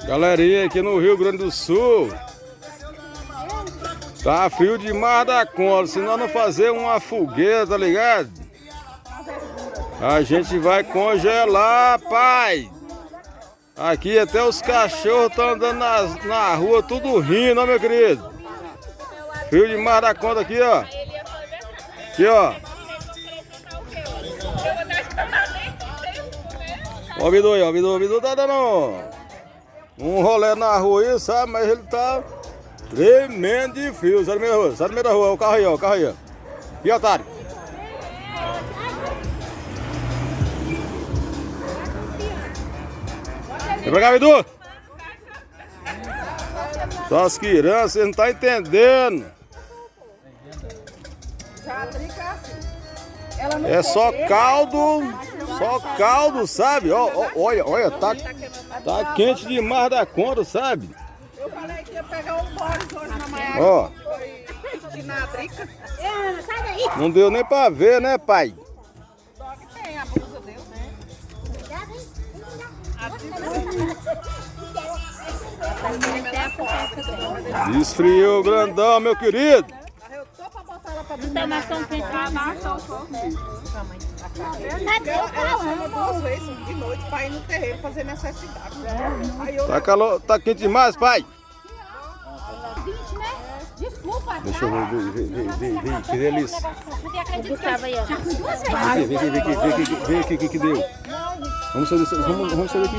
Galerinha aqui no Rio Grande do Sul. Tá frio demais da conta. Se nós não fazer uma fogueira, tá ligado? A gente vai congelar, pai. Aqui até os cachorros estão andando na rua, tudo rindo, ó, meu querido. Frio demais da conta aqui, ó. Aqui, ó. Ó o Bidu aí, ó. O Bidu tá dando um rolê na rua aí, sabe? Mas ele tá tremendo de frio. Sai do meio da rua, sai do meio da rua. O carro aí, ó. O carro aí, ó. E otário? Vem pra cá, Bidu. Só as crianças, vocês não estão entendendo. É só caldo, sabe? Olha, tá quente demais da conta, sabe? Eu falei que ia pegar um Boris hoje na manhã. Ó. De nadrica. Não deu nem pra ver, né, pai? O dog tem a blusa dele, né? Esfriou grandão, meu querido. Eu tô pra botar ela pra dormir. Internação tem que abaixar o fogo. Ela chama 2 vezes de noite pra ir no terreiro fazer necessidade. Aí eu Tá calor, tá quente demais, pai. 20, né? Desculpa. Deixa eu ver, que delícia. Eu tava aí, ó. Vem aqui, que deu. Vamos sair daqui, vamos sair daqui.